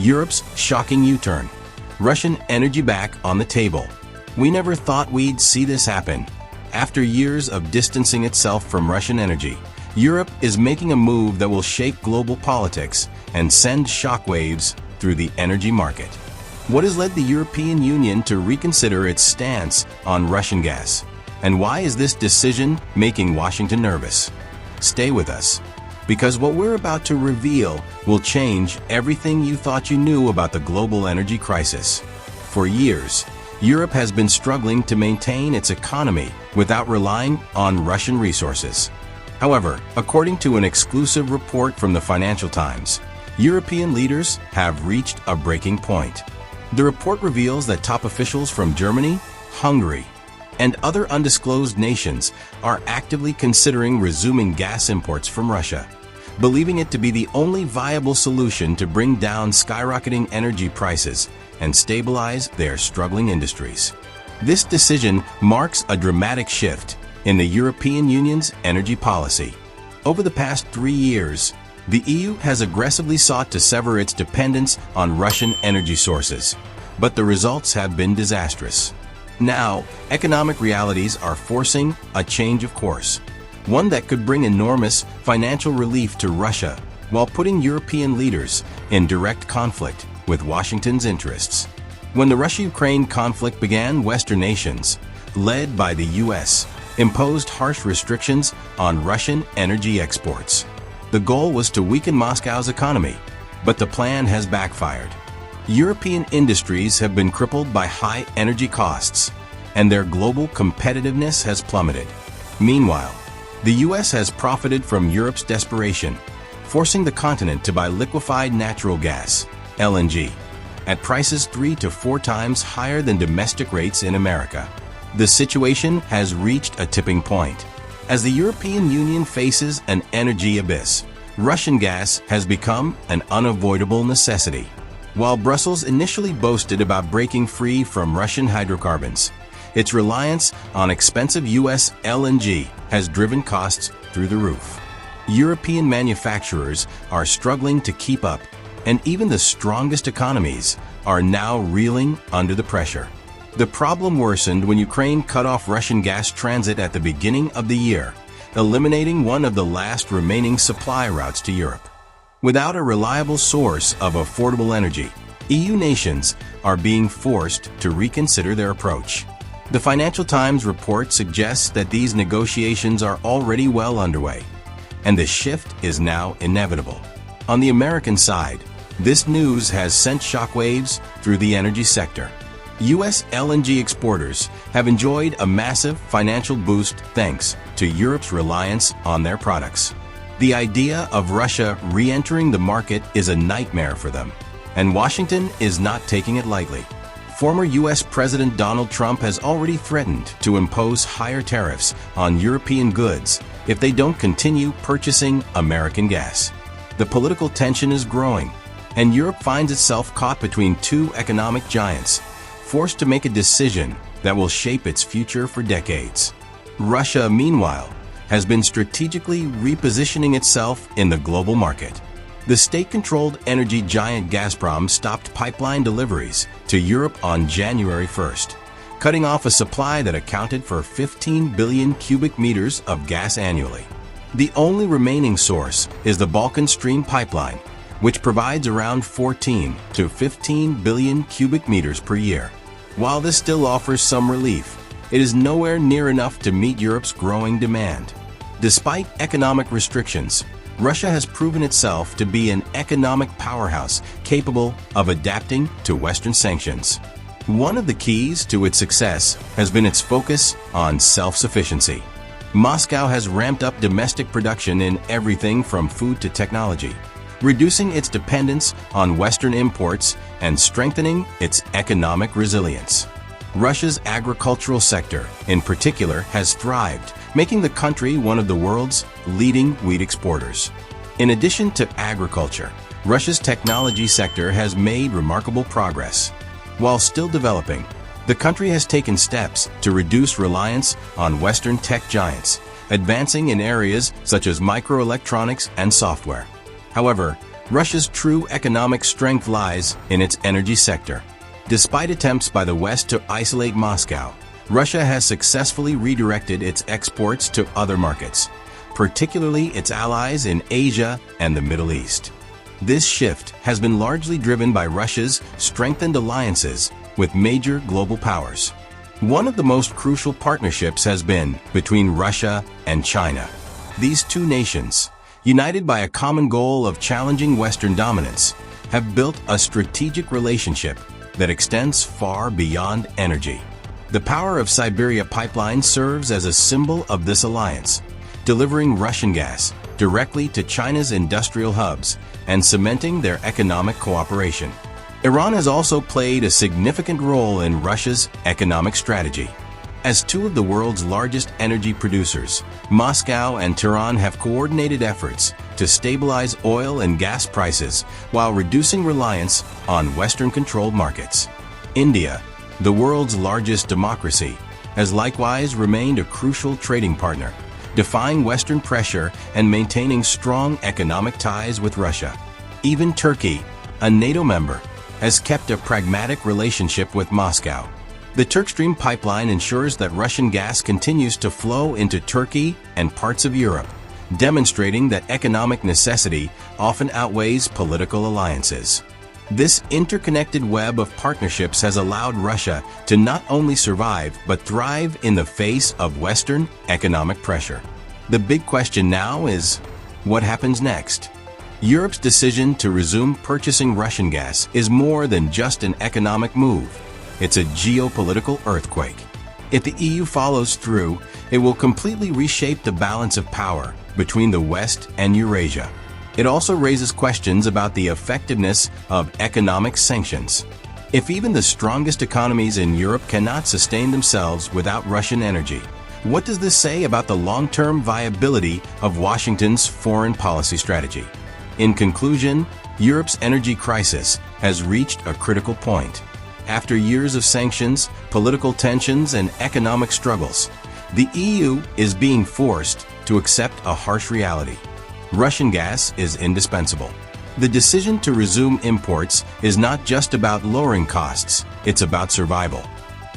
Europe's shocking U-turn. Russian energy back on the table. We never thought we'd see this happen. After years of distancing itself from Russian energy, Europe is making a move that will shape global politics and send shockwaves through the energy market. What has led the European Union to reconsider its stance on Russian gas? And why is this decision making Washington nervous? Stay with us, because what we're about to reveal will change everything you thought you knew about the global energy crisis. For years, Europe has been struggling to maintain its economy without relying on Russian resources. However, according to an exclusive report from the Financial Times, European leaders have reached a breaking point. The report reveals that top officials from Germany, Hungary, and other undisclosed nations are actively considering resuming gas imports from Russia, believing it to be the only viable solution to bring down skyrocketing energy prices and stabilize their struggling industries. This decision marks a dramatic shift in the European Union's energy policy. Over the past 3 years, the EU has aggressively sought to sever its dependence on Russian energy sources, but the results have been disastrous. Now, economic realities are forcing a change of course, one that could bring enormous financial relief to Russia while putting European leaders in direct conflict with Washington's interests. When the Russia-Ukraine conflict began, Western nations, led by the US, imposed harsh restrictions on Russian energy exports. The goal was to weaken Moscow's economy, but the plan has backfired. European industries have been crippled by high energy costs, and their global competitiveness has plummeted. Meanwhile, the US has profited from Europe's desperation, forcing the continent to buy liquefied natural gas, LNG, at prices 3 to 4 times higher than domestic rates in America. The situation has reached a tipping point. As the European Union faces an energy abyss, Russian gas has become an unavoidable necessity. While Brussels initially boasted about breaking free from Russian hydrocarbons, its reliance on expensive US LNG has driven costs through the roof. European manufacturers are struggling to keep up, and even the strongest economies are now reeling under the pressure. The problem worsened when Ukraine cut off Russian gas transit at the beginning of the year, eliminating one of the last remaining supply routes to Europe. Without a reliable source of affordable energy, EU nations are being forced to reconsider their approach. The Financial Times report suggests that these negotiations are already well underway, and the shift is now inevitable. On the American side, this news has sent shockwaves through the energy sector. U.S. LNG exporters have enjoyed a massive financial boost thanks to Europe's reliance on their products. The idea of Russia re-entering the market is a nightmare for them, and Washington is not taking it lightly. Former U.S. President Donald Trump has already threatened to impose higher tariffs on European goods if they don't continue purchasing American gas. The political tension is growing, and Europe finds itself caught between two economic giants, forced to make a decision that will shape its future for decades. Russia, meanwhile, has been strategically repositioning itself in the global market. The state-controlled energy giant Gazprom stopped pipeline deliveries to Europe on January 1st, cutting off a supply that accounted for 15 billion cubic meters of gas annually. The only remaining source is the Balkan Stream pipeline, which provides around 14 to 15 billion cubic meters per year. While this still offers some relief, it is nowhere near enough to meet Europe's growing demand. Despite economic restrictions, Russia has proven itself to be an economic powerhouse capable of adapting to Western sanctions. One of the keys to its success has been its focus on self-sufficiency. Moscow has ramped up domestic production in everything from food to technology, reducing its dependence on Western imports and strengthening its economic resilience. Russia's agricultural sector, in particular, has thrived, making the country one of the world's leading wheat exporters. In addition to agriculture, Russia's technology sector has made remarkable progress. While still developing, the country has taken steps to reduce reliance on Western tech giants, advancing in areas such as microelectronics and software. However, Russia's true economic strength lies in its energy sector. Despite attempts by the West to isolate Moscow, Russia has successfully redirected its exports to other markets, particularly its allies in Asia and the Middle East. This shift has been largely driven by Russia's strengthened alliances with major global powers. One of the most crucial partnerships has been between Russia and China. These two nations, united by a common goal of challenging Western dominance, have built a strategic relationship that extends far beyond energy. The Power of Siberia pipeline serves as a symbol of this alliance, delivering Russian gas directly to China's industrial hubs and cementing their economic cooperation. Iran has also played a significant role in Russia's economic strategy. As two of the world's largest energy producers, Moscow and Tehran have coordinated efforts to stabilize oil and gas prices while reducing reliance on Western-controlled markets. India, the world's largest democracy, has likewise remained a crucial trading partner, defying Western pressure and maintaining strong economic ties with Russia. Even Turkey, a NATO member, has kept a pragmatic relationship with Moscow. The Turkstream pipeline ensures that Russian gas continues to flow into Turkey and parts of Europe, demonstrating that economic necessity often outweighs political alliances. This interconnected web of partnerships has allowed Russia to not only survive but thrive in the face of Western economic pressure. The big question now is, what happens next? Europe's decision to resume purchasing Russian gas is more than just an economic move. It's a geopolitical earthquake. If the EU follows through, it will completely reshape the balance of power between the West and Eurasia. It also raises questions about the effectiveness of economic sanctions. If even the strongest economies in Europe cannot sustain themselves without Russian energy, what does this say about the long-term viability of Washington's foreign policy strategy? In conclusion, Europe's energy crisis has reached a critical point. After years of sanctions, political tensions, and economic struggles, the EU is being forced to accept a harsh reality. Russian gas is indispensable. The decision to resume imports is not just about lowering costs, it's about survival.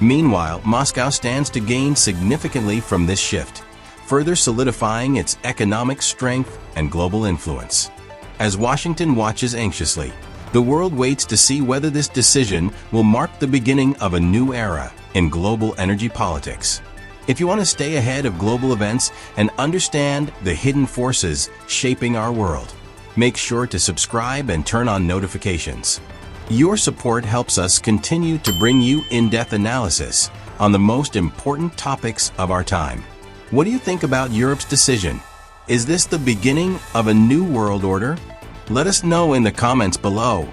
Meanwhile, Moscow stands to gain significantly from this shift, further solidifying its economic strength and global influence. As Washington watches anxiously, the world waits to see whether this decision will mark the beginning of a new era in global energy politics. If you want to stay ahead of global events and understand the hidden forces shaping our world, make sure to subscribe and turn on notifications. Your support helps us continue to bring you in-depth analysis on the most important topics of our time. What do you think about Europe's decision? Is this the beginning of a new world order? Let us know in the comments below.